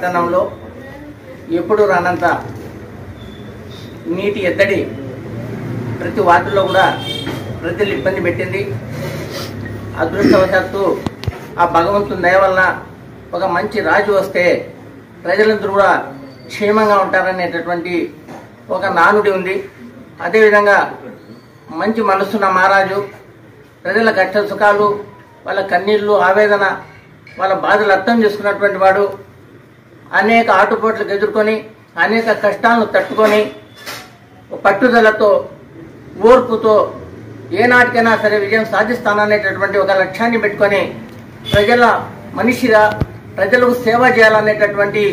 పట్టణంలో ఎప్పుడు రానంత నీటి ఎద్దడి ప్రతి వార్డులో కూడా ప్రజలు ఇబ్బంది పెట్టింది. అదృష్టవశాత్తు ఆ భగవంతుని దయ వలన ఒక మంచి రాజు వస్తే ప్రజలందరూ కూడా క్షేమంగా ఉంటారనేటటువంటి ఒక నానుడి ఉంది. అదేవిధంగా మంచి మనసున్న మహారాజు ప్రజల కష్ట సుఖాలు, వాళ్ళ కన్నీళ్లు, ఆవేదన, వాళ్ళ బాధలు అర్థం చేసుకున్నటువంటి వాడు. అనేక ఆటుపోట్లకు ఎదుర్కొని అనేక కష్టాలను తట్టుకొని పట్టుదలతో ఓర్పుతో ఏనాటికైనా సరే విజయం సాధిస్తాననేటటువంటి ఒక లక్ష్యాన్ని పెట్టుకొని ప్రజల మనిషిగా ప్రజలకు సేవ చేయాలనేటటువంటి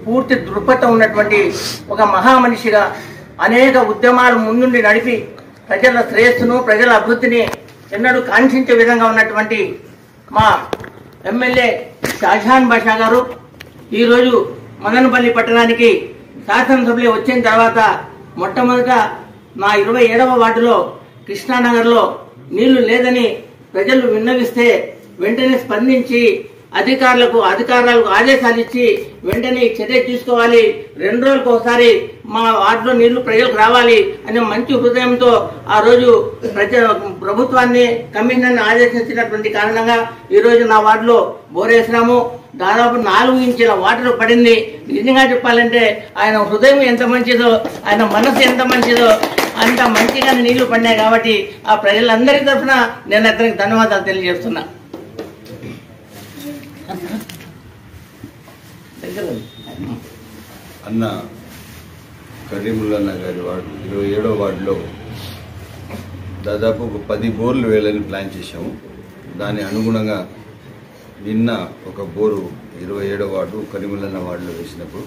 పూర్తి దృక్పథం ఉన్నటువంటి ఒక మహామనిషిగా అనేక ఉద్యమాలు ముందుండి నడిపి ప్రజల శ్రేయస్సును ప్రజల అభివృద్ధిని ఎన్నడూ కాంక్షించే విధంగా ఉన్నటువంటి మా ఎమ్మెల్యే షాజహాన్ బాషా గారు ఈరోజు మదనపల్లి పట్టణానికి శాసనసభలో వచ్చిన తర్వాత మొట్టమొదట నా 27వ వార్డులో కృష్ణానగర్లో నీళ్లు లేదని ప్రజలు విన్నవిస్తే వెంటనే స్పందించి అధికారులకు ఆదేశాలు ఇచ్చి వెంటనే చర్య తీసుకోవాలి, 2 రోజులకు ఒకసారి మా వార్డులో నీళ్లు ప్రజలకు రావాలి అనే మంచి హృదయంతో ఆ రోజు ప్రభుత్వాన్ని కమిషనర్ని ఆదేశించినటువంటి కారణంగా ఈరోజు నా వార్డులో బోరేసినాము. దాదాపు 4 ఇంచుల వాటర్ పడింది. నిజంగా చెప్పాలంటే ఆయన హృదయం ఎంత మంచిదో, ఆయన మనసు ఎంత మంచిదో, అంత మంచిగా నీళ్లు పడినాయి. కాబట్టి ఆ ప్రజలందరి తరఫున నేను అతనికి ధన్యవాదాలు తెలియజేస్తున్నా. అన్న కరీముల్లా గారి వార్డు 27వ వార్డులో దాదాపు ఒక 10 బోర్లు వేయాలని ప్లాన్ చేశాము. దాని అనుగుణంగా నిన్న ఒక బోరు 27వ వార్డు కరీముల్లా వార్డులో వేసినప్పుడు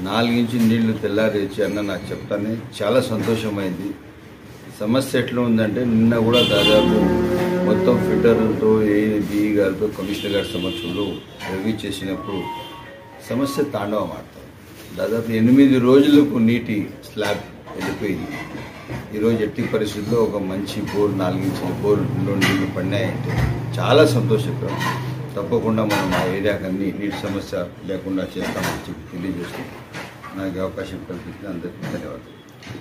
4 ఇంచు నీళ్లు తెల్లారి వచ్చి అన్న నాకు చెప్తానే చాలా సంతోషమైంది. సమస్య ఎట్లా ఉందంటే నిన్న కూడా దాదాపు మొత్తం ఫిల్టర్లతో ఏబి గారితో కమిషనర్ గారి సమక్షంలో రివ్యూ చేసినప్పుడు సమస్య తాండవం ఆడుతుంది. దాదాపు 8 రోజులకు నీటి స్లాబ్ వెళ్ళిపోయింది. ఈరోజు ఎట్టి పరిస్థితుల్లో ఒక మంచి బోర్ 4 ఇంచుల బోర్లో నీళ్లు పడినాయంటే చాలా సంతోషకరం. తప్పకుండా మనం ఆ ఏరియాకి నీటి సమస్య లేకుండా చేస్తామని చెప్పి తెలియజేస్తూ నాకు అవకాశం కల్పించిన అందరికీ ధన్యవాదాలు.